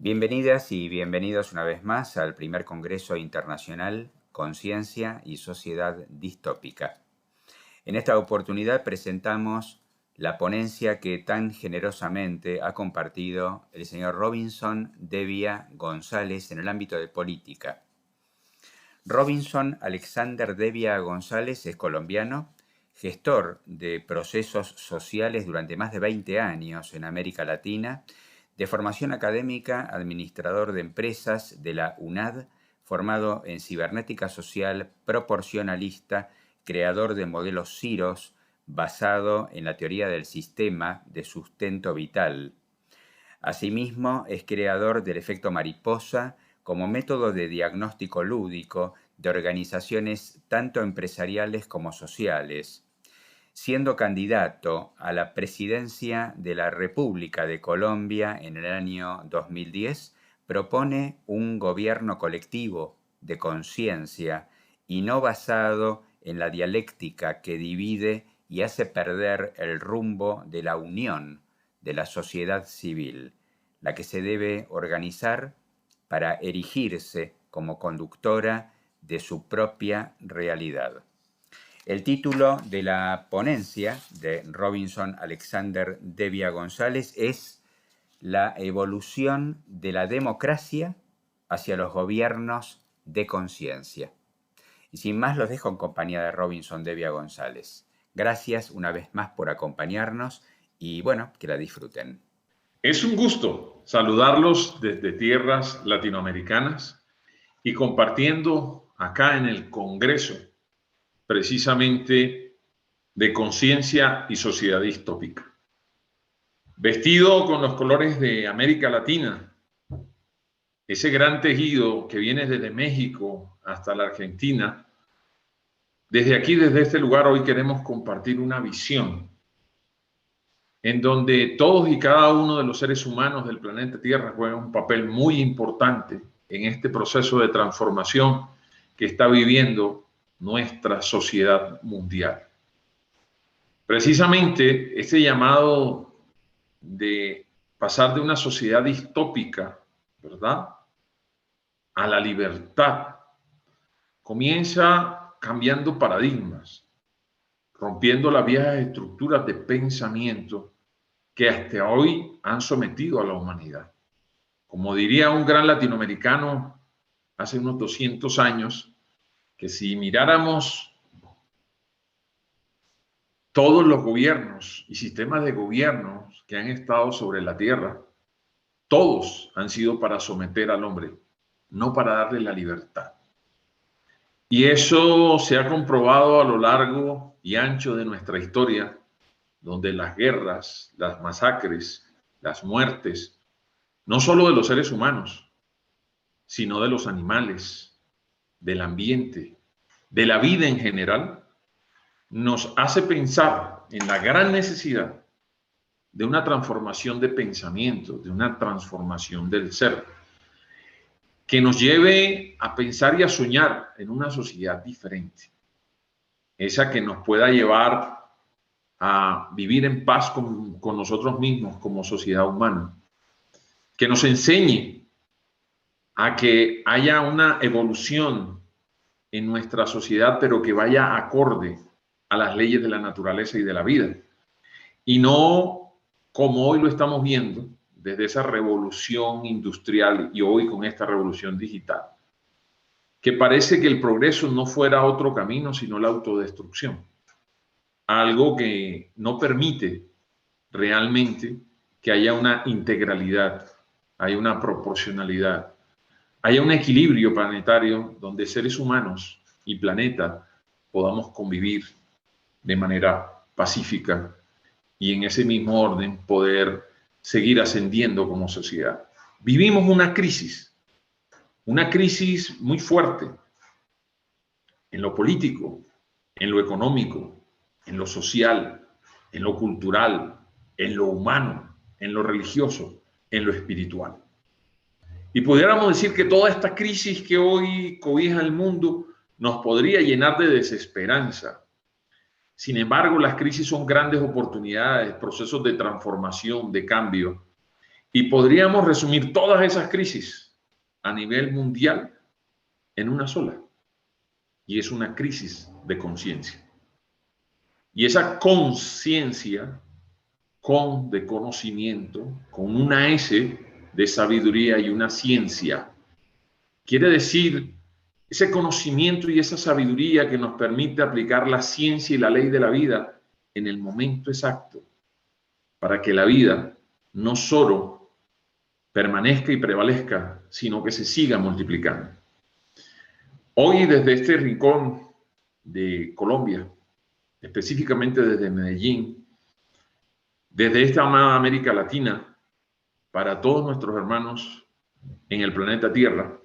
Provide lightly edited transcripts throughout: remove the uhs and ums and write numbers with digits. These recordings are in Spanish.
Bienvenidas y bienvenidos una vez más al primer Congreso Internacional Conciencia y Sociedad Distópica. En esta oportunidad presentamos la ponencia que tan generosamente ha compartido el señor Robinson Devia González en el ámbito de política. Robinson Alexander Devia González es colombiano, gestor de procesos sociales durante más de 20 años en América Latina, de formación académica, administrador de empresas de la UNAD, formado en cibernética social proporcionalista, creador de modelos CIROS, basado en la teoría del sistema de sustento vital. Asimismo, es creador del efecto mariposa como método de diagnóstico lúdico de organizaciones tanto empresariales como sociales. Siendo candidato a la presidencia de la República de Colombia en el año 2010, propone un gobierno colectivo de conciencia y no basado en la dialéctica que divide y hace perder el rumbo de la unión de la sociedad civil, la que se debe organizar para erigirse como conductora de su propia realidad. El título de la ponencia de Robinson Alexander Devia González es La evolución de la democracia hacia los gobiernos de conciencia. Y sin más los dejo en compañía de Robinson Devia González. Gracias una vez más por acompañarnos y bueno, que la disfruten. Es un gusto saludarlos desde tierras latinoamericanas y compartiendo acá en el Congreso precisamente de conciencia y sociedad distópica. Vestido con los colores de América Latina, ese gran tejido que viene desde México hasta la Argentina, desde aquí, desde este lugar, hoy queremos compartir una visión en donde todos y cada uno de los seres humanos del planeta Tierra juegan un papel muy importante en este proceso de transformación que está viviendo nuestra sociedad mundial. Precisamente este llamado de pasar de una sociedad distópica, ¿verdad?, a la libertad, comienza cambiando paradigmas, rompiendo las viejas estructuras de pensamiento que hasta hoy han sometido a la humanidad. Como diría un gran latinoamericano hace unos 200 años, que si miráramos todos los gobiernos y sistemas de gobiernos que han estado sobre la tierra, todos han sido para someter al hombre, no para darle la libertad. Y eso se ha comprobado a lo largo y ancho de nuestra historia, donde las guerras, las masacres, las muertes, no solo de los seres humanos, sino de los animales, del ambiente, de la vida en general, nos hace pensar en la gran necesidad de una transformación de pensamiento, de una transformación del ser, que nos lleve a pensar y a soñar en una sociedad diferente, esa que nos pueda llevar a vivir en paz con nosotros mismos como sociedad humana, que nos enseñe a que haya una evolución en nuestra sociedad, pero que vaya acorde a las leyes de la naturaleza y de la vida, y no como hoy lo estamos viendo desde esa revolución industrial y hoy con esta revolución digital, que parece que el progreso no fuera otro camino sino la autodestrucción, algo que no permite realmente que haya una integralidad haya una proporcionalidad, haya un equilibrio planetario donde seres humanos y planeta podamos convivir de manera pacífica y en ese mismo orden poder seguir ascendiendo como sociedad. Vivimos una crisis muy fuerte en lo político, en lo económico, en lo social, en lo cultural, en lo humano, en lo religioso, en lo espiritual. Y pudiéramos decir que toda esta crisis que hoy cobija el mundo nos podría llenar de desesperanza. Sin embargo, las crisis son grandes oportunidades, procesos de transformación, de cambio. Y podríamos resumir todas esas crisis a nivel mundial en una sola. Y es una crisis de conciencia. Y esa conciencia, con de conocimiento, con una S de sabiduría y una ciencia, quiere decir ese conocimiento y esa sabiduría que nos permite aplicar la ciencia y la ley de la vida en el momento exacto, para que la vida no solo permanezca y prevalezca, sino que se siga multiplicando. Hoy, desde este rincón de Colombia, específicamente desde Medellín, desde esta amada América Latina, para todos nuestros hermanos en el planeta Tierra,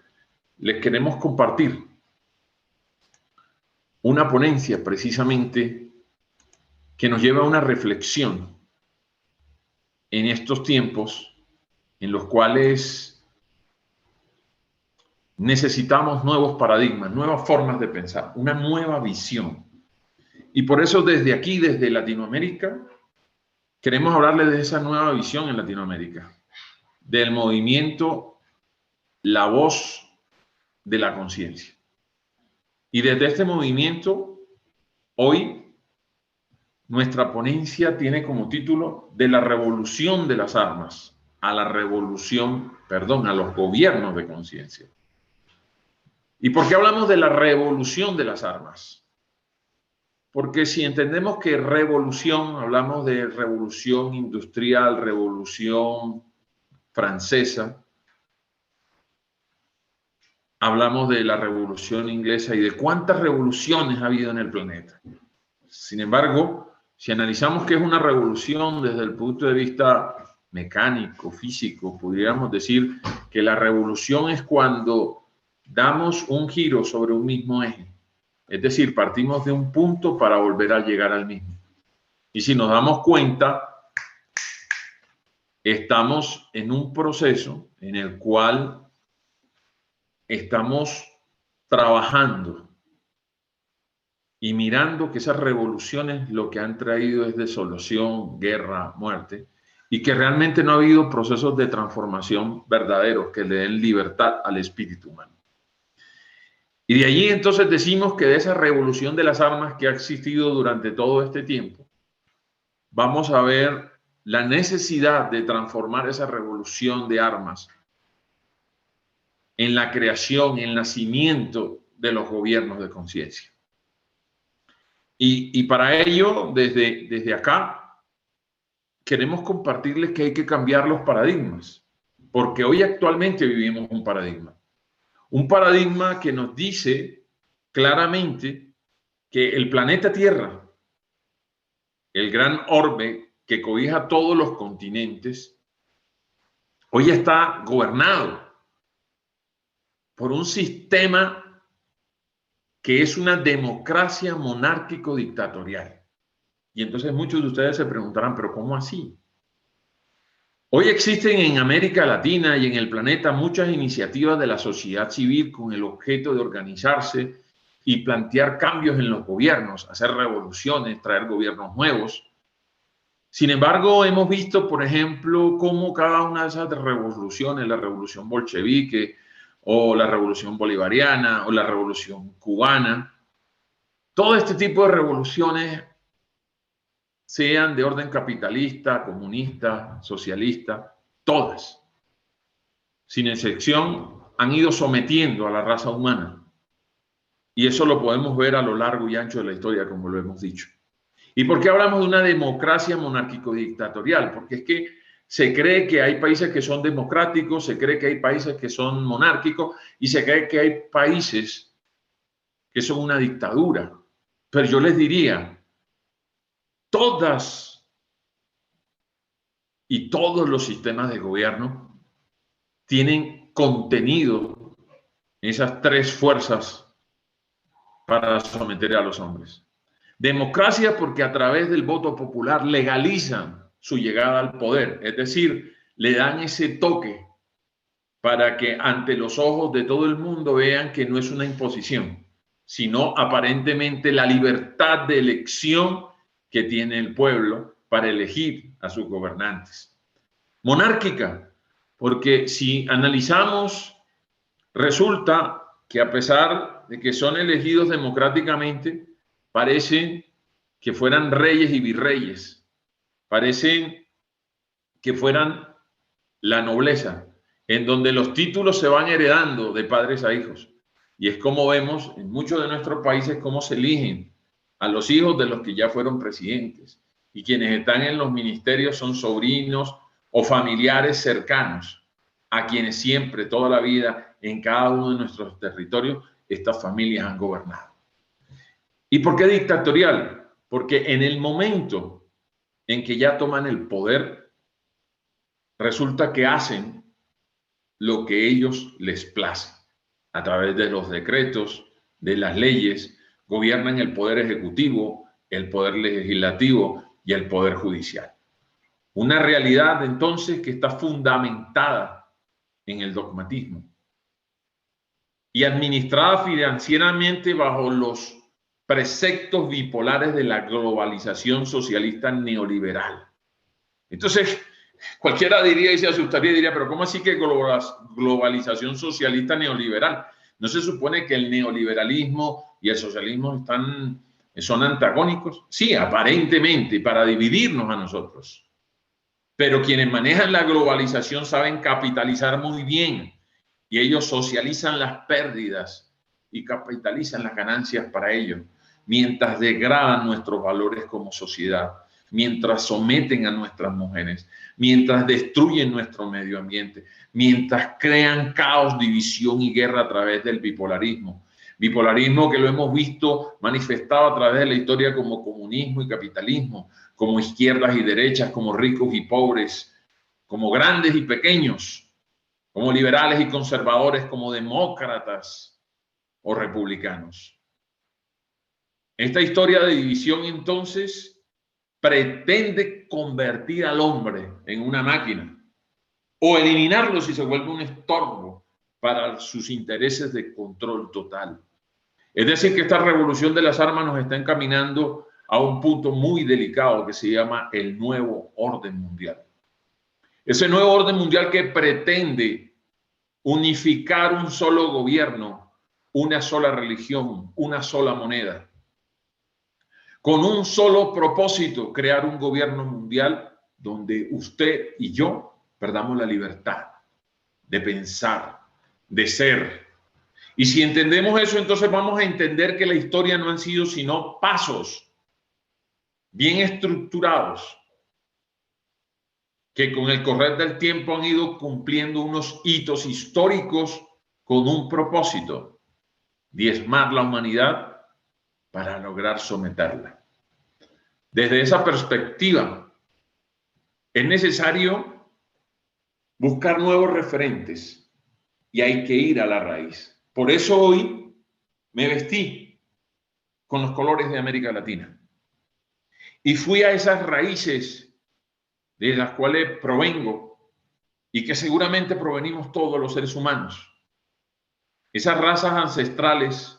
les queremos compartir una ponencia precisamente que nos lleva a una reflexión en estos tiempos en los cuales necesitamos nuevos paradigmas, nuevas formas de pensar, una nueva visión. Y por eso desde aquí, desde Latinoamérica, queremos hablarles de esa nueva visión en Latinoamérica, del movimiento La Voz de la Conciencia. Y desde este movimiento, hoy, nuestra ponencia tiene como título de la revolución de las armas a la revolución, perdón, a los gobiernos de conciencia. ¿Y por qué hablamos de la revolución de las armas? Porque si entendemos que revolución, hablamos de revolución industrial, revolución francesa, hablamos de la revolución inglesa y de cuántas revoluciones ha habido en el planeta. Sin embargo, si analizamos qué es una revolución desde el punto de vista mecánico, físico, podríamos decir que la revolución es cuando damos un giro sobre un mismo eje. Es decir, partimos de un punto para volver a llegar al mismo. Y si nos damos cuenta, estamos en un proceso en el cual estamos trabajando y mirando que esas revoluciones lo que han traído es desolación, guerra, muerte, y que realmente no ha habido procesos de transformación verdaderos que le den libertad al espíritu humano. Y de allí entonces decimos que de esa revolución de las armas que ha existido durante todo este tiempo, vamos a ver la necesidad de transformar esa revolución de armas en la creación, en el nacimiento de los gobiernos de conciencia. Y para ello, desde acá, queremos compartirles que hay que cambiar los paradigmas, porque hoy actualmente vivimos un paradigma. Un paradigma que nos dice claramente que el planeta Tierra, el gran orbe que cobija todos los continentes, hoy está gobernado por un sistema que es una democracia monárquico-dictatorial. Y entonces muchos de ustedes se preguntarán, ¿pero cómo así? Hoy existen en América Latina y en el planeta muchas iniciativas de la sociedad civil con el objeto de organizarse y plantear cambios en los gobiernos, hacer revoluciones, traer gobiernos nuevos. Sin embargo, hemos visto, por ejemplo, cómo cada una de esas revoluciones, la revolución bolchevique o la revolución bolivariana o la revolución cubana, todo este tipo de revoluciones, sean de orden capitalista, comunista, socialista, todas, sin excepción, han ido sometiendo a la raza humana. Y eso lo podemos ver a lo largo y ancho de la historia, como lo hemos dicho. ¿Y por qué hablamos de una democracia monárquico-dictatorial? Porque es que Se cree que hay países que son democráticos, se cree que hay países que son monárquicos y se cree que hay países que son una dictadura. Pero yo les diría, todas y todos los sistemas de gobierno tienen contenido en esas tres fuerzas para someter a los hombres. Democracia porque a través del voto popular legalizan su llegada al poder, es decir, le dan ese toque para que ante los ojos de todo el mundo vean que no es una imposición, sino aparentemente la libertad de elección que tiene el pueblo para elegir a sus gobernantes. Monárquica, porque si analizamos, resulta que a pesar de que son elegidos democráticamente, parecen que fueran reyes y virreyes, parecen que fueran la nobleza, en donde los títulos se van heredando de padres a hijos. Y es como vemos en muchos de nuestros países cómo se eligen a los hijos de los que ya fueron presidentes. Y quienes están en los ministerios son sobrinos o familiares cercanos a quienes siempre, toda la vida, en cada uno de nuestros territorios, estas familias han gobernado. ¿Y por qué dictatorial? Porque en el momento en que ya toman el poder, resulta que hacen lo que ellos les place. A través de los decretos, de las leyes, gobiernan el poder ejecutivo, el poder legislativo y el poder judicial. Una realidad entonces que está fundamentada en el dogmatismo y administrada financieramente bajo los preceptos bipolares de la globalización socialista neoliberal. Entonces, cualquiera diría y se asustaría y diría, pero ¿cómo así que globalización socialista neoliberal? ¿No se supone que el neoliberalismo y el socialismo son antagónicos? Sí, aparentemente, para dividirnos a nosotros. Pero quienes manejan la globalización saben capitalizar muy bien y ellos socializan las pérdidas y capitalizan las ganancias para ellos, mientras degradan nuestros valores como sociedad, mientras someten a nuestras mujeres, mientras destruyen nuestro medio ambiente, mientras crean caos, división y guerra a través del bipolarismo. Bipolarismo que lo hemos visto manifestado a través de la historia como comunismo y capitalismo, como izquierdas y derechas, como ricos y pobres, como grandes y pequeños, como liberales y conservadores, como demócratas o republicanos. Esta historia de división entonces pretende convertir al hombre en una máquina o eliminarlo si se vuelve un estorbo para sus intereses de control total. Es decir, que esta revolución de las armas nos está encaminando a un punto muy delicado que se llama el nuevo orden mundial. Ese nuevo orden mundial que pretende unificar un solo gobierno, una sola religión, una sola moneda, con un solo propósito: crear un gobierno mundial donde usted y yo perdamos la libertad de pensar, de ser. Y si entendemos eso, entonces vamos a entender que la historia no han sido sino pasos bien estructurados que con el correr del tiempo han ido cumpliendo unos hitos históricos con un propósito: diezmar la humanidad para lograr someterla. Desde esa perspectiva, es necesario buscar nuevos referentes y hay que ir a la raíz. Por eso hoy me vestí con los colores de América Latina y fui a esas raíces de las cuales provengo y que seguramente provenimos todos los seres humanos. Esas razas ancestrales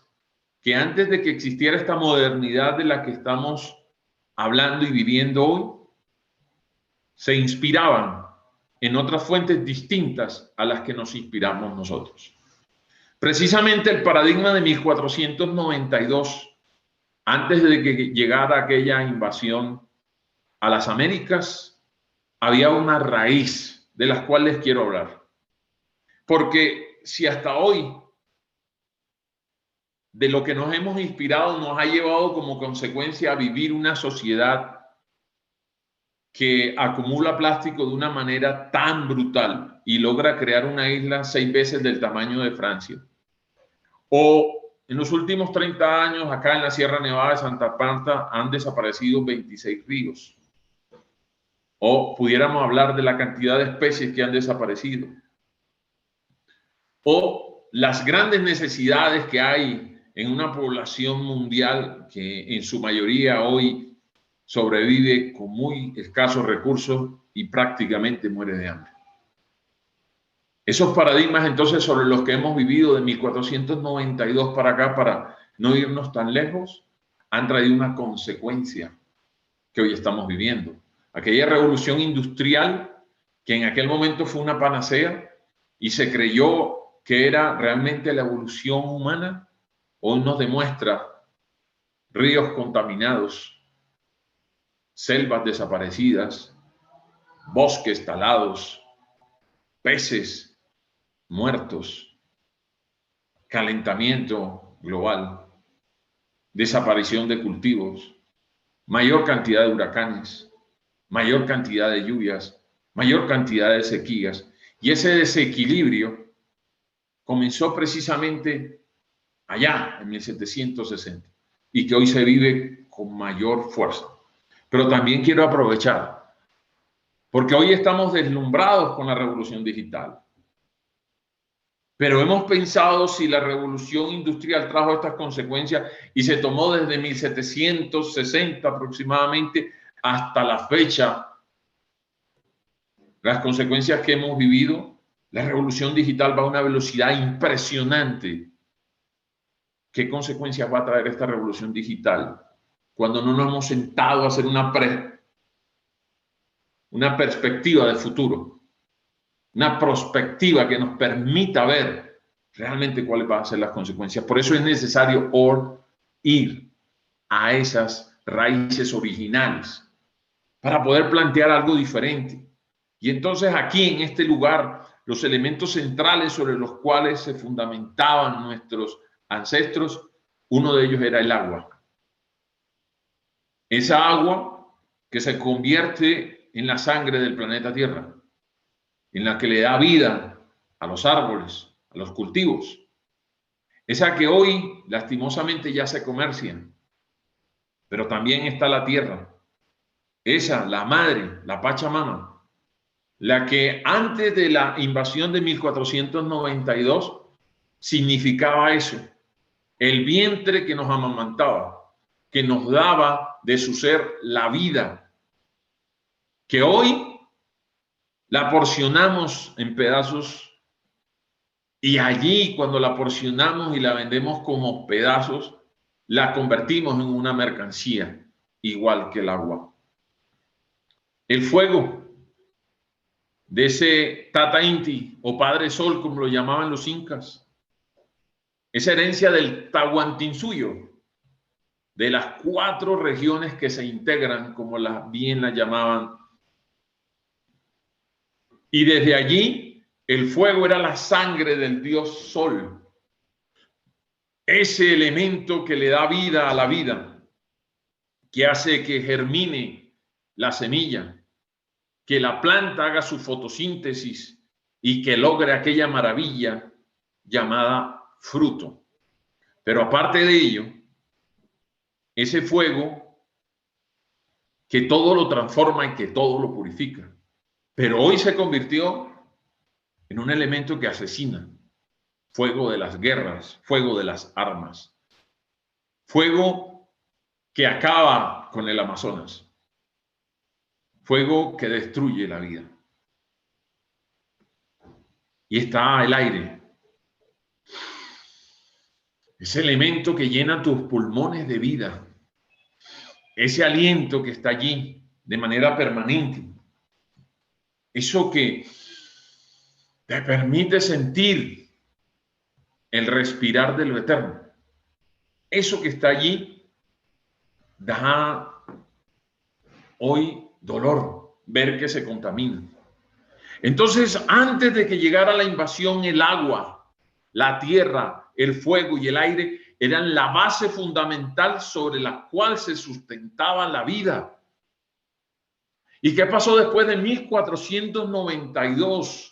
que antes de que existiera esta modernidad de la que estamos hablando y viviendo hoy, se inspiraban en otras fuentes distintas a las que nos inspiramos nosotros. Precisamente el paradigma de 1492, antes de que llegara aquella invasión a las Américas, había una raíz de las cuales quiero hablar. Porque si hasta hoy de lo que nos hemos inspirado nos ha llevado como consecuencia a vivir una sociedad que acumula plástico de una manera tan brutal y logra crear una isla 6 veces del tamaño de Francia. O en los últimos 30 años, acá en la Sierra Nevada de Santa Marta han desaparecido 26 ríos. O pudiéramos hablar de la cantidad de especies que han desaparecido. O las grandes necesidades que hay en una población mundial que en su mayoría hoy sobrevive con muy escasos recursos y prácticamente muere de hambre. Esos paradigmas entonces sobre los que hemos vivido de 1492 para acá, para no irnos tan lejos, han traído una consecuencia que hoy estamos viviendo. Aquella revolución industrial que en aquel momento fue una panacea y se creyó que era realmente la evolución humana, hoy nos demuestra ríos contaminados, selvas desaparecidas, bosques talados, peces muertos, calentamiento global, desaparición de cultivos, mayor cantidad de huracanes, mayor cantidad de lluvias, mayor cantidad de sequías. Y ese desequilibrio comenzó precisamente allá en 1760 y que hoy se vive con mayor fuerza. Pero también quiero aprovechar, porque hoy estamos deslumbrados con la revolución digital. Pero hemos pensado si la revolución industrial trajo estas consecuencias y se tomó desde 1760 aproximadamente hasta la fecha. Las consecuencias que hemos vivido, la revolución digital va a una velocidad impresionante. ¿Qué consecuencias va a traer esta revolución digital cuando no nos hemos sentado a hacer una perspectiva de futuro? Una perspectiva que nos permita ver realmente cuáles van a ser las consecuencias. Por eso es necesario ir a esas raíces originales para poder plantear algo diferente. Y entonces aquí en este lugar, los elementos centrales sobre los cuales se fundamentaban nuestros ancestros, uno de ellos era el agua. Esa agua que se convierte en la sangre del planeta Tierra, en la que le da vida a los árboles, a los cultivos. Esa que hoy lastimosamente ya se comercia, pero también está la tierra. Esa, la madre, la Pachamama, la que antes de la invasión de 1492 significaba eso, el vientre que nos amamantaba, que nos daba de su ser la vida, que hoy la porcionamos en pedazos y allí cuando la porcionamos y la vendemos como pedazos, la convertimos en una mercancía, igual que el agua. El fuego de ese Tata Inti o Padre Sol, como lo llamaban los incas, esa herencia del Tahuantinsuyo, de las 4 regiones que se integran, como bien las llamaban. Y desde allí, el fuego era la sangre del dios Sol. Ese elemento que le da vida a la vida, que hace que germine la semilla, que la planta haga su fotosíntesis y que logre aquella maravilla llamada fruto. Pero aparte de ello, ese fuego que todo lo transforma y que todo lo purifica. Pero hoy se convirtió en un elemento que asesina. Fuego de las guerras, fuego de las armas. Fuego que acaba con el Amazonas. Fuego que destruye la vida. Y está el aire. Ese elemento que llena tus pulmones de vida. Ese aliento que está allí de manera permanente. Eso que te permite sentir el respirar de lo eterno. Eso que está allí da hoy dolor ver que se contamina. Entonces, antes de que llegara la invasión, el agua, la tierra, el fuego y el aire eran la base fundamental sobre la cual se sustentaba la vida. ¿Y qué pasó después de 1492?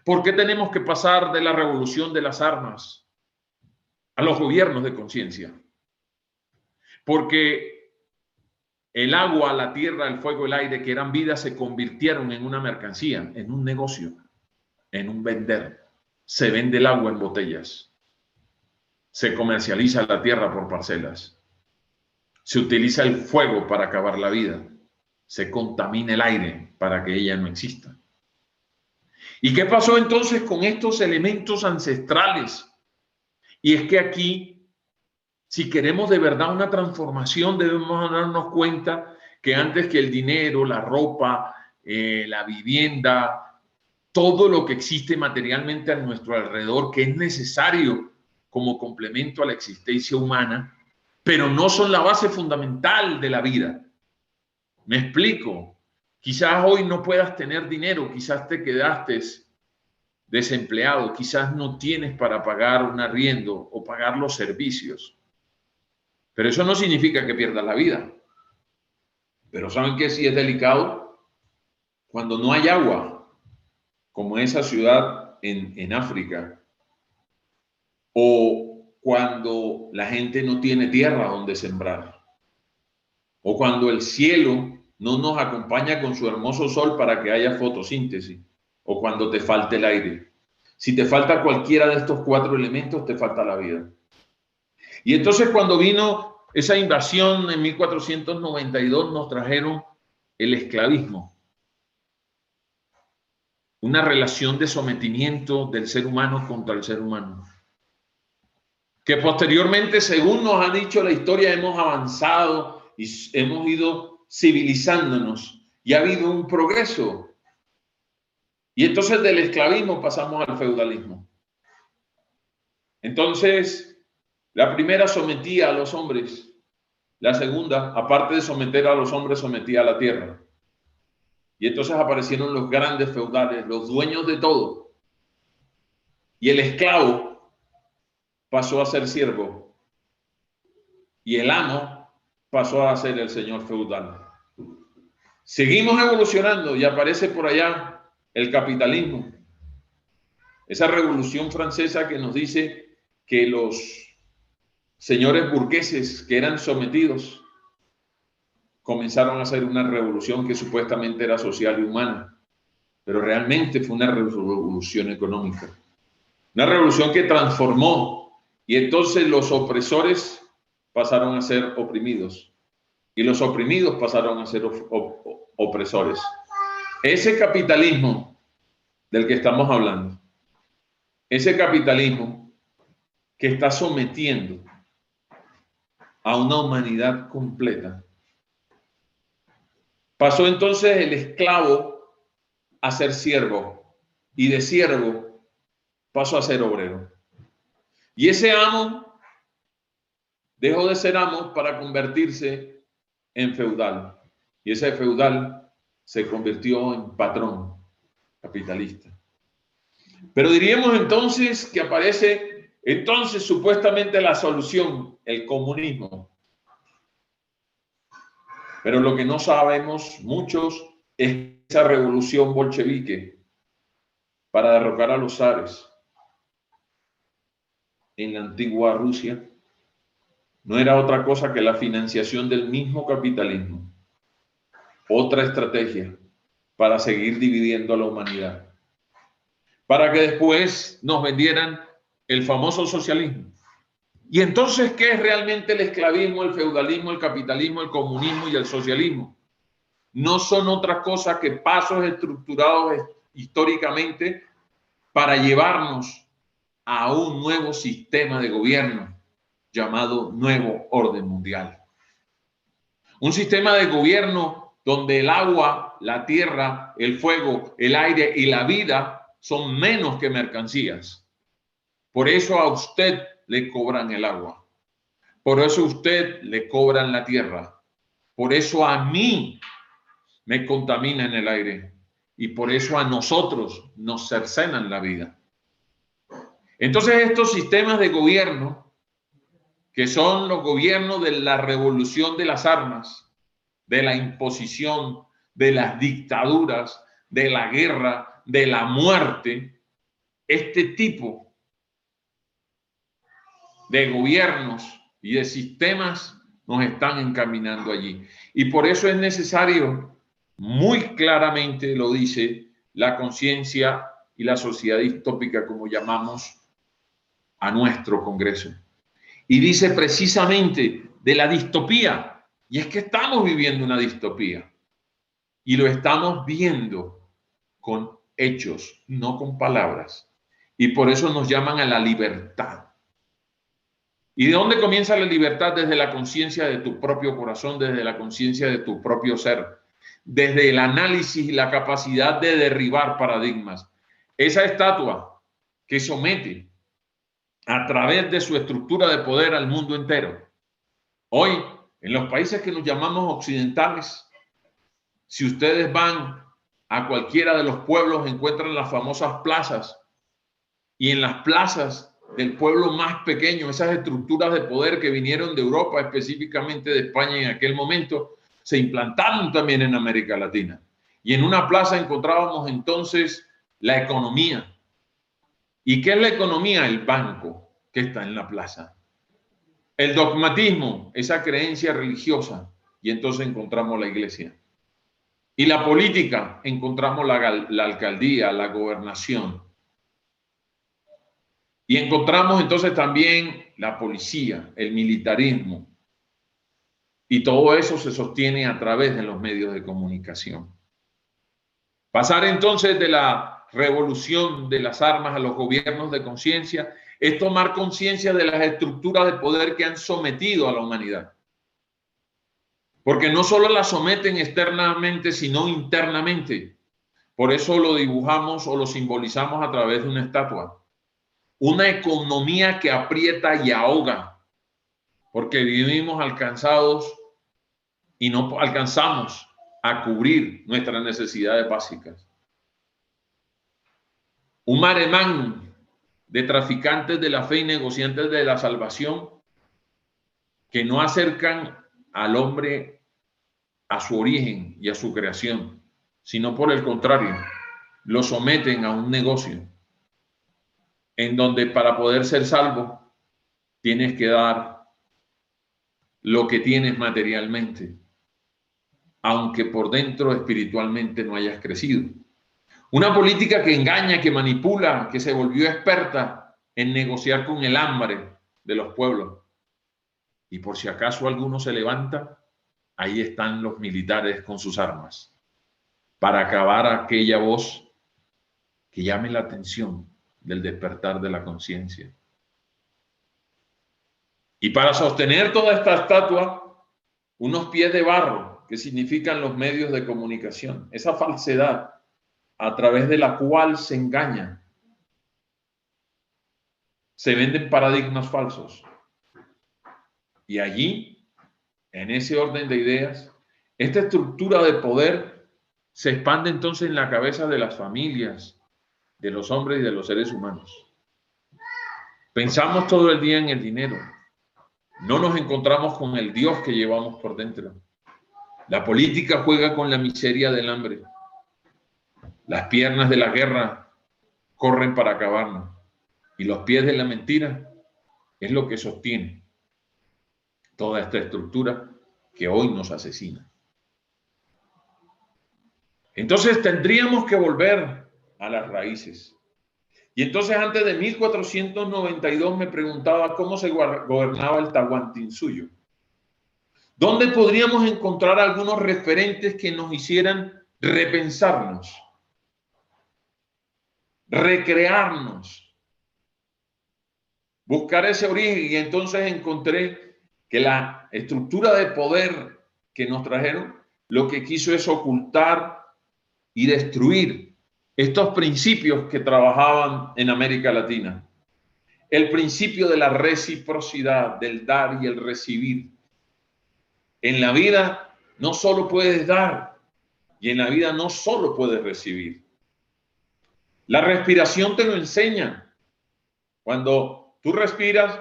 ¿Por qué tenemos que pasar de la revolución de las armas a los gobiernos de conciencia? Porque el agua, la tierra, el fuego, el aire, que eran vidas, se convirtieron en una mercancía, en un negocio, en un vender. Se vende el agua en botellas. Se comercializa la tierra por parcelas. Se utiliza el fuego para acabar la vida. Se contamina el aire para que ella no exista. ¿Y qué pasó entonces con estos elementos ancestrales? Y es que aquí, si queremos de verdad una transformación, debemos darnos cuenta que antes que el dinero, la ropa, la vivienda, todo lo que existe materialmente a nuestro alrededor, que es necesario como complemento a la existencia humana, pero no son la base fundamental de la vida. Me explico. Quizás hoy no puedas tener dinero, quizás te quedaste desempleado, quizás no tienes para pagar un arriendo o pagar los servicios. Pero eso no significa que pierdas la vida. Pero ¿saben qué? Sí es delicado cuando no hay agua, como esa ciudad en África, o cuando la gente no tiene tierra donde sembrar, o cuando el cielo no nos acompaña con su hermoso sol para que haya fotosíntesis, o cuando te falte el aire. Si te falta cualquiera de estos 4 elementos, te falta la vida. Y entonces cuando vino esa invasión en 1492, nos trajeron el esclavismo. Una relación de sometimiento del ser humano contra el ser humano. Que posteriormente, según nos ha dicho la historia, hemos avanzado y hemos ido civilizándonos y ha habido un progreso. Y entonces del esclavismo pasamos al feudalismo. Entonces, la primera sometía a los hombres, la segunda, aparte de someter a los hombres, sometía a la tierra. Y entonces aparecieron los grandes feudales, los dueños de todo. Y el esclavo pasó a ser siervo. Y el amo pasó a ser el señor feudal. Seguimos evolucionando y aparece por allá el capitalismo. Esa revolución francesa que nos dice que los señores burgueses que eran sometidos comenzaron a hacer una revolución que supuestamente era social y humana, pero realmente fue una revolución económica. Una revolución que transformó y entonces los opresores pasaron a ser oprimidos y los oprimidos pasaron a ser opresores. Ese capitalismo del que estamos hablando, ese capitalismo que está sometiendo a una humanidad completa, pasó entonces el esclavo a ser siervo y de siervo pasó a ser obrero. Y ese amo dejó de ser amo para convertirse en feudal. Y ese feudal se convirtió en patrón capitalista. Pero diríamos entonces que aparece entonces supuestamente la solución, el comunismo. Pero lo que no sabemos muchos es esa revolución bolchevique para derrocar a los zares en la antigua Rusia no era otra cosa que la financiación del mismo capitalismo. Otra estrategia para seguir dividiendo a la humanidad. Para que después nos vendieran el famoso socialismo. Y entonces, ¿qué es realmente el esclavismo, el feudalismo, el capitalismo, el comunismo y el socialismo? No son otra cosa que pasos estructurados históricamente para llevarnos a un nuevo sistema de gobierno llamado Nuevo Orden Mundial. Un sistema de gobierno donde el agua, la tierra, el fuego, el aire y la vida son menos que mercancías. Por eso a usted le cobran el agua. Por eso a usted le cobran la tierra. Por eso a mí me contaminan el aire. Y por eso a nosotros nos cercenan la vida. Entonces estos sistemas de gobierno, que son los gobiernos de la revolución de las armas, de la imposición, de las dictaduras, de la guerra, de la muerte, este tipo de gobiernos y de sistemas nos están encaminando allí. Y por eso es necesario, muy claramente lo dice la conciencia y la sociedad distópica, como llamamos a nuestro Congreso. Y dice precisamente de la distopía. Y es que estamos viviendo una distopía. Y lo estamos viendo con hechos, no con palabras. Y por eso nos llaman a la libertad. ¿Y de dónde comienza la libertad? Desde la conciencia de tu propio corazón, desde la conciencia de tu propio ser, desde el análisis y la capacidad de derribar paradigmas. Esa estatua que somete a través de su estructura de poder al mundo entero. Hoy, en los países que nos llamamos occidentales, si ustedes van a cualquiera de los pueblos, encuentran las famosas plazas, y en las plazas del pueblo más pequeño, esas estructuras de poder que vinieron de Europa, específicamente de España en aquel momento, se implantaron también en América Latina. Y en una plaza encontrábamos entonces la economía. ¿Y qué es la economía? El banco que está en la plaza. El dogmatismo, esa creencia religiosa, y entonces encontramos la iglesia. Y la política, encontramos la alcaldía, la gobernación. Y encontramos entonces también la policía, el militarismo. Y todo eso se sostiene a través de los medios de comunicación. Pasar entonces de la revolución de las armas a los gobiernos de conciencia es tomar conciencia de las estructuras de poder que han sometido a la humanidad. Porque no solo la someten externamente, sino internamente. Por eso lo dibujamos o lo simbolizamos a través de una estatua. Una economía que aprieta y ahoga, porque vivimos alcanzados y no alcanzamos a cubrir nuestras necesidades básicas. Un mare magnum de traficantes de la fe y negociantes de la salvación que no acercan al hombre a su origen y a su creación, sino por el contrario, lo someten a un negocio en donde para poder ser salvo tienes que dar lo que tienes materialmente, aunque por dentro espiritualmente no hayas crecido. Una política que engaña, que manipula, que se volvió experta en negociar con el hambre de los pueblos. Y por si acaso alguno se levanta, ahí están los militares con sus armas para acabar aquella voz que llame la atención del despertar de la conciencia. Y para sostener toda esta estatua, unos pies de barro, que significan los medios de comunicación, esa falsedad a través de la cual se engaña, se venden paradigmas falsos. Y allí, en ese orden de ideas, esta estructura de poder se expande entonces en la cabeza de las familias, de los hombres y de los seres humanos. Pensamos todo el día en el dinero. No nos encontramos con el Dios que llevamos por dentro. La política juega con la miseria del hambre. Las piernas de la guerra corren para acabarnos. Y los pies de la mentira es lo que sostiene toda esta estructura que hoy nos asesina. Entonces tendríamos que volver a las raíces. Y entonces antes de 1492 me preguntaba cómo se gobernaba el Tahuantinsuyo. ¿Dónde podríamos encontrar algunos referentes que nos hicieran repensarnos, recrearnos, buscar ese origen? Y entonces encontré que la estructura de poder que nos trajeron lo que quiso es ocultar y destruir estos principios que trabajaban en América Latina. El principio de la reciprocidad, del dar y el recibir. En la vida no solo puedes dar y en la vida no solo puedes recibir. La respiración te lo enseña. Cuando tú respiras,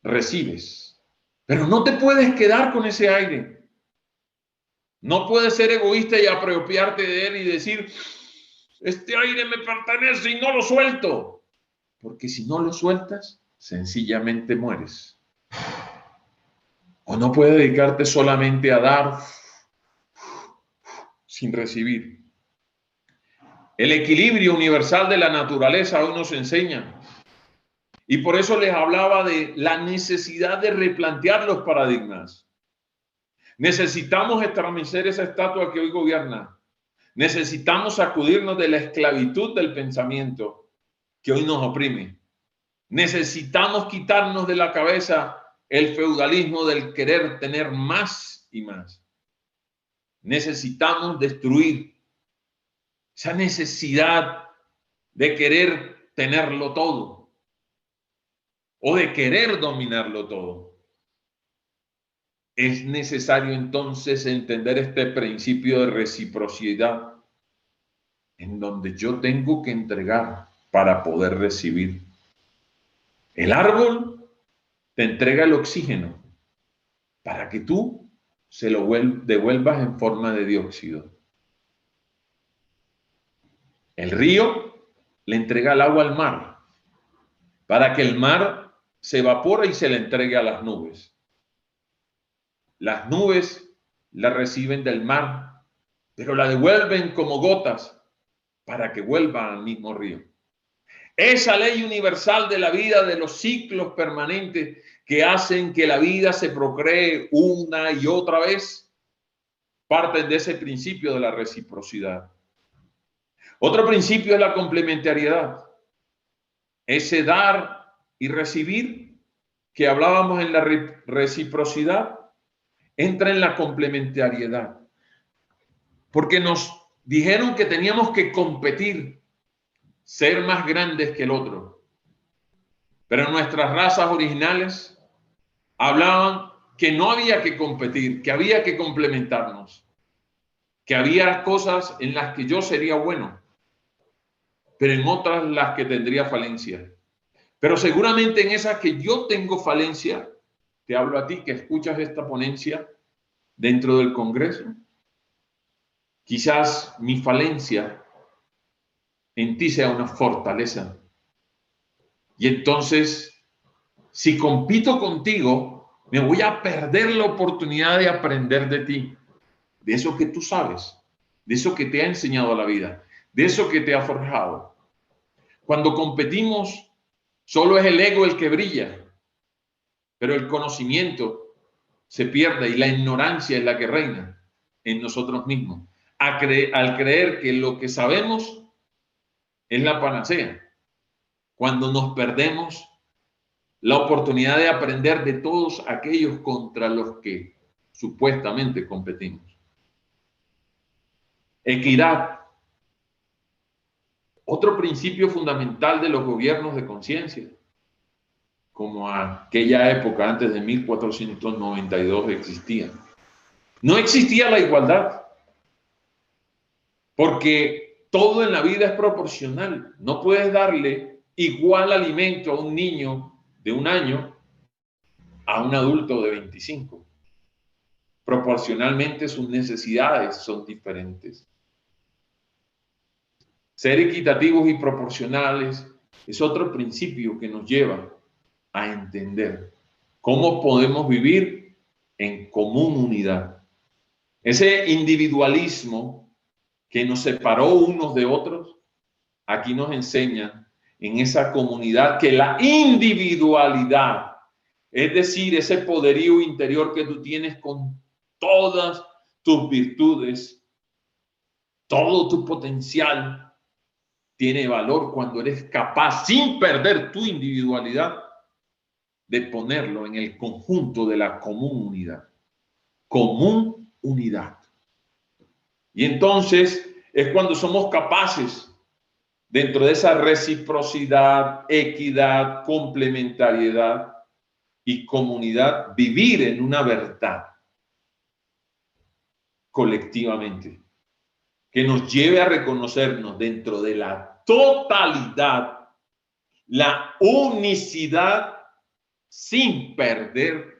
recibes. Pero no te puedes quedar con ese aire. No puedes ser egoísta y apropiarte de él y decir, este aire me pertenece y no lo suelto. Porque si no lo sueltas, sencillamente mueres. O no puedes dedicarte solamente a dar sin recibir. El equilibrio universal de la naturaleza hoy nos enseña. Y por eso les hablaba de la necesidad de replantear los paradigmas. Necesitamos estremecer esa estatua que hoy gobierna. Necesitamos sacudirnos de la esclavitud del pensamiento que hoy nos oprime. Necesitamos quitarnos de la cabeza el feudalismo del querer tener más y más. Necesitamos destruir esa necesidad de querer tenerlo todo o de querer dominarlo todo. Es necesario entonces entender este principio de reciprocidad en donde yo tengo que entregar para poder recibir. El árbol te entrega el oxígeno para que tú se lo devuelvas en forma de dióxido. El río le entrega el agua al mar para que el mar se evapore y se le entregue a las nubes. Las nubes la reciben del mar, pero la devuelven como gotas para que vuelva al mismo río. Esa ley universal de la vida, de los ciclos permanentes que hacen que la vida se procree una y otra vez, parten de ese principio de la reciprocidad. Otro principio es la complementariedad. Ese dar y recibir que hablábamos en la reciprocidad entra en la complementariedad. Porque nos dijeron que teníamos que competir, ser más grandes que el otro. Pero nuestras razas originales hablaban que no había que competir, que había que complementarnos, que había cosas en las que yo sería bueno, pero en otras las que tendría falencia. Pero seguramente en esas que yo tengo falencia, te hablo a ti que escuchas esta ponencia dentro del Congreso, quizás mi falencia en ti sea una fortaleza. Y entonces, si compito contigo, me voy a perder la oportunidad de aprender de ti, de eso que tú sabes, de eso que te ha enseñado la vida, de eso que te ha forjado. Cuando competimos, solo es el ego el que brilla, pero el conocimiento se pierde y la ignorancia es la que reina en nosotros mismos. Al creer que lo que sabemos es la panacea, cuando nos perdemos la oportunidad de aprender de todos aquellos contra los que supuestamente competimos. Equidad. Otro principio fundamental de los gobiernos de conciencia, como aquella época antes de 1492 existía. No existía la igualdad, porque todo en la vida es proporcional. No puedes darle igual alimento a un niño de 1 año a un adulto de 25. Proporcionalmente sus necesidades son diferentes. Ser equitativos y proporcionales es otro principio que nos lleva a entender cómo podemos vivir en común unidad. Ese individualismo que nos separó unos de otros, aquí nos enseña en esa comunidad que la individualidad, es decir, ese poderío interior que tú tienes con todas tus virtudes, todo tu potencial, tiene valor cuando eres capaz, sin perder tu individualidad, de ponerlo en el conjunto de la común unidad. Común unidad. Y entonces es cuando somos capaces, dentro de esa reciprocidad, equidad, complementariedad y comunidad, vivir en una verdad colectivamente, que nos lleve a reconocernos dentro de la totalidad, la unicidad, sin perder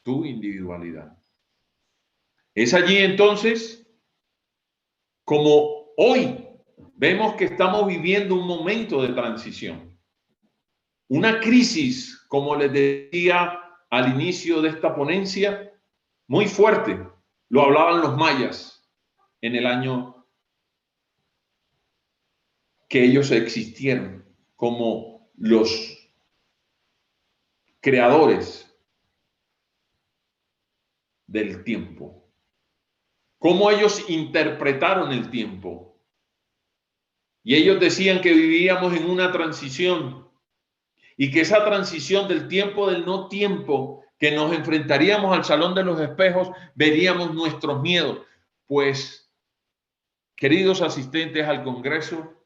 tu individualidad. Es allí entonces como hoy vemos que estamos viviendo un momento de transición. Una crisis, como les decía al inicio de esta ponencia, muy fuerte. Lo hablaban los mayas en el año que ellos existieron como los creadores del tiempo. Cómo ellos interpretaron el tiempo. Y ellos decían que vivíamos en una transición y que esa transición del tiempo del no tiempo, que nos enfrentaríamos al salón de los espejos, veríamos nuestros miedos. Pues, queridos asistentes al Congreso,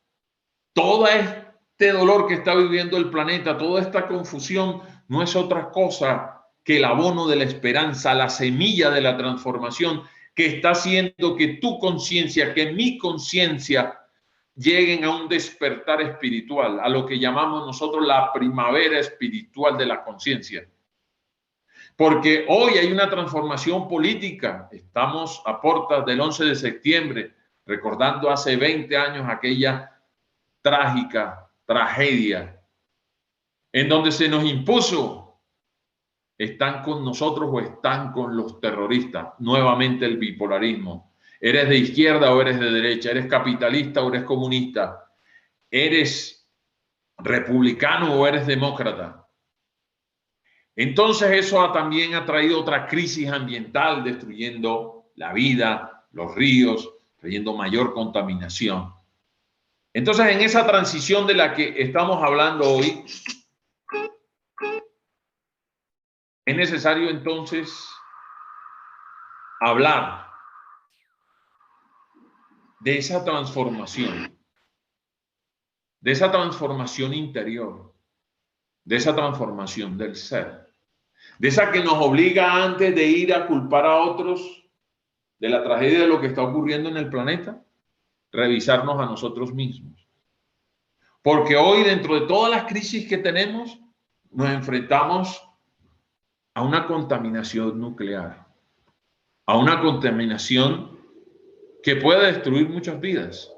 todo este dolor que está viviendo el planeta, toda esta confusión, no es otra cosa que el abono de la esperanza, la semilla de la transformación que está haciendo que tu conciencia, que mi conciencia lleguen a un despertar espiritual, a lo que llamamos nosotros la primavera espiritual de la conciencia. Porque hoy hay una transformación política. Estamos a puertas del 11 de septiembre, recordando hace 20 años aquella trágica tragedia en donde se nos impuso: ¿están con nosotros o están con los terroristas? Nuevamente el bipolarismo. ¿Eres de izquierda o eres de derecha? ¿Eres capitalista o eres comunista? ¿Eres republicano o eres demócrata? Entonces eso también ha traído otra crisis ambiental, destruyendo la vida, los ríos, trayendo mayor contaminación. Entonces, en esa transición de la que estamos hablando hoy, es necesario entonces hablar de esa transformación interior, de esa transformación del ser, de esa que nos obliga, antes de ir a culpar a otros de la tragedia de lo que está ocurriendo en el planeta, revisarnos a nosotros mismos. Porque hoy, dentro de todas las crisis que tenemos, nos enfrentamos a una contaminación nuclear, a una contaminación que puede destruir muchas vidas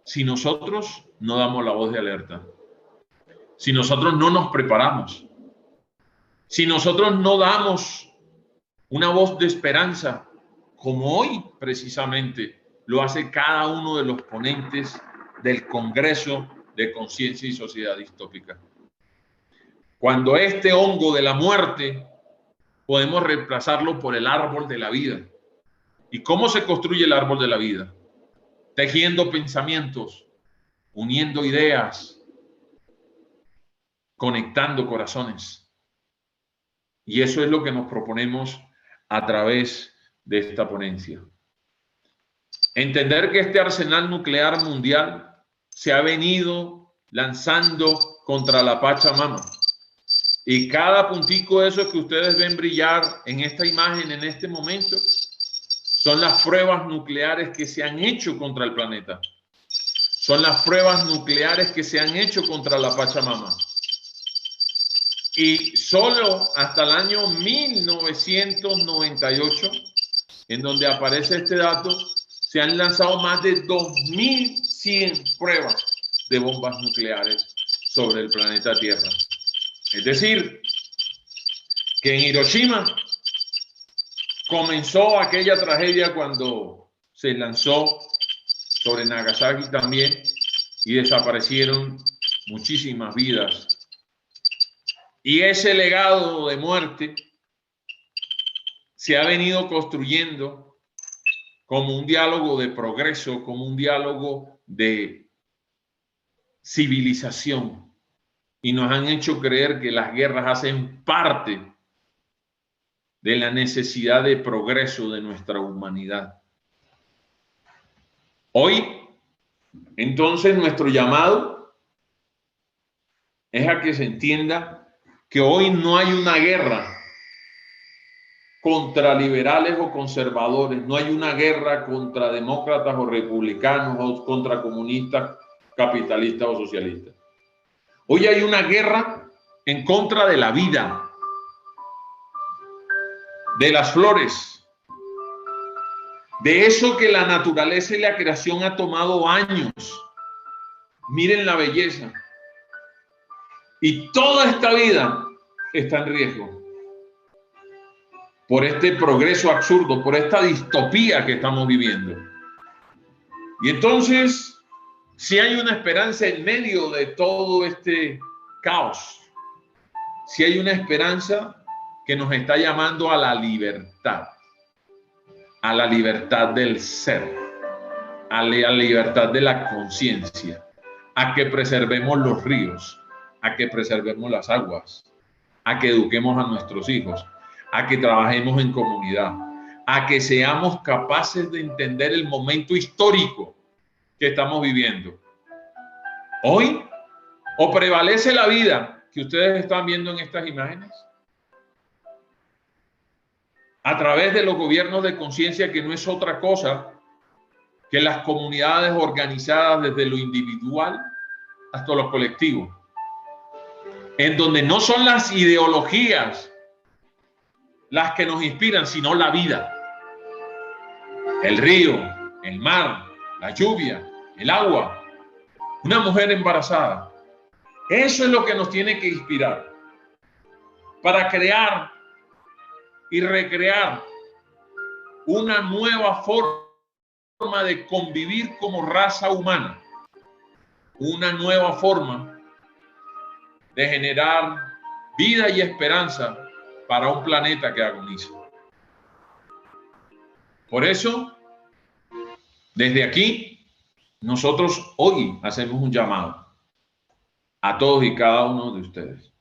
si nosotros no damos la voz de alerta, si nosotros no nos preparamos, si nosotros no damos una voz de esperanza, como hoy precisamente lo hace cada uno de los ponentes del Congreso de Conciencia y Sociedad Distópica. Cuando este hongo de la muerte podemos reemplazarlo por el árbol de la vida. ¿Y cómo se construye el árbol de la vida? Tejiendo pensamientos, uniendo ideas, conectando corazones. Y eso es lo que nos proponemos a través de esta ponencia. Entender que este arsenal nuclear mundial se ha venido lanzando contra la Pachamama. Y cada puntico de esos que ustedes ven brillar en esta imagen, en este momento, son las pruebas nucleares que se han hecho contra el planeta. Son las pruebas nucleares que se han hecho contra la Pachamama. Y solo hasta el año 1998, en donde aparece este dato, se han lanzado más de 2.100 pruebas de bombas nucleares sobre el planeta Tierra. Es decir, que en Hiroshima comenzó aquella tragedia cuando se lanzó sobre Nagasaki también y desaparecieron muchísimas vidas. Y ese legado de muerte se ha venido construyendo como un diálogo de progreso, como un diálogo de civilización. Y nos han hecho creer que las guerras hacen parte de la necesidad de progreso de nuestra humanidad. Hoy, entonces, nuestro llamado es a que se entienda que hoy no hay una guerra contra liberales o conservadores, no hay una guerra contra demócratas o republicanos o contra comunistas, capitalistas o socialistas. Hoy hay una guerra en contra de la vida, de las flores, de eso que la naturaleza y la creación ha tomado años. Miren la belleza. Y toda esta vida está en riesgo por este progreso absurdo, por esta distopía que estamos viviendo. Y entonces, si hay una esperanza en medio de todo este caos, si hay una esperanza que nos está llamando a la libertad del ser, a la libertad de la conciencia, a que preservemos los ríos, a que preservemos las aguas, a que eduquemos a nuestros hijos, a que trabajemos en comunidad, a que seamos capaces de entender el momento histórico que estamos viviendo. Hoy, o prevalece la vida que ustedes están viendo en estas imágenes, a través de los gobiernos de conciencia, que no es otra cosa que las comunidades organizadas desde lo individual hasta lo colectivo, en donde no son las ideologías las que nos inspiran, sino la vida. El río, el mar, la lluvia, el agua, una mujer embarazada. Eso es lo que nos tiene que inspirar para crear y recrear una nueva forma de convivir como raza humana, una nueva forma de generar vida y esperanza para un planeta que agoniza. Por eso, desde aquí, nosotros hoy hacemos un llamado a todos y cada uno de ustedes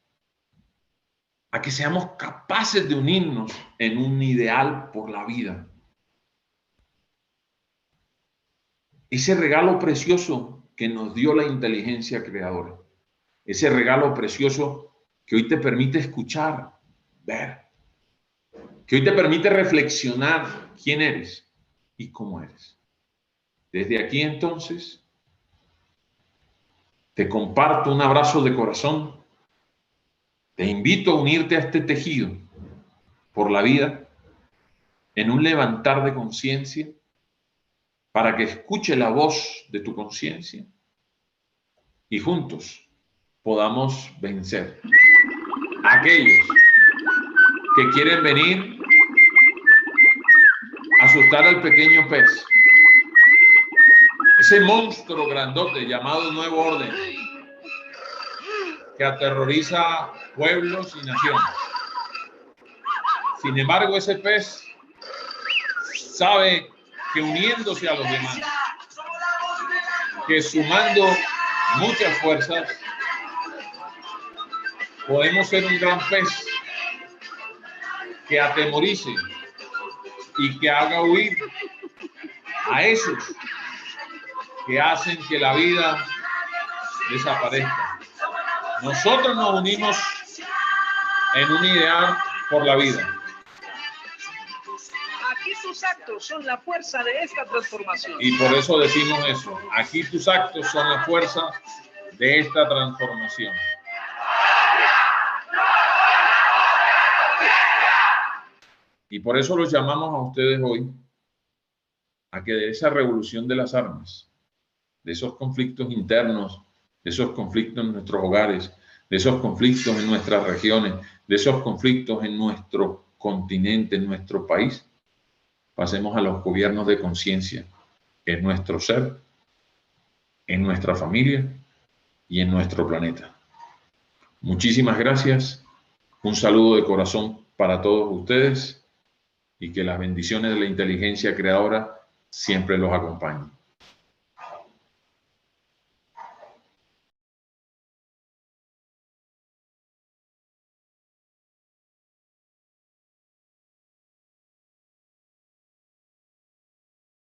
a que seamos capaces de unirnos en un ideal por la vida. Ese regalo precioso que nos dio la inteligencia creadora, ese regalo precioso que hoy te permite escuchar, ver, que hoy te permite reflexionar quién eres y cómo eres. Desde aquí entonces, te comparto un abrazo de corazón. Te invito a unirte a este tejido por la vida en un levantar de conciencia para que escuche la voz de tu conciencia y juntos podamos vencer a aquellos que quieren venir a asustar al pequeño pez, ese monstruo grandote llamado Nuevo Orden que aterroriza pueblos y naciones. Sin embargo, ese pez sabe que uniéndose a los demás, que sumando muchas fuerzas, podemos ser un gran pez que atemorice y que haga huir a esos que hacen que la vida desaparezca. Nosotros nos unimos en un ideal por la vida. Aquí tus actos son la fuerza de esta transformación. Y por eso decimos eso. Aquí tus actos son la fuerza de esta transformación. Y por eso los llamamos a ustedes hoy a que de esa revolución de las armas, de esos conflictos internos, de esos conflictos en nuestros hogares, de esos conflictos en nuestras regiones, de esos conflictos en nuestro continente, en nuestro país, pasemos a los gobiernos de conciencia, en nuestro ser, en nuestra familia y en nuestro planeta. Muchísimas gracias, un saludo de corazón para todos ustedes y que las bendiciones de la inteligencia creadora siempre los acompañen.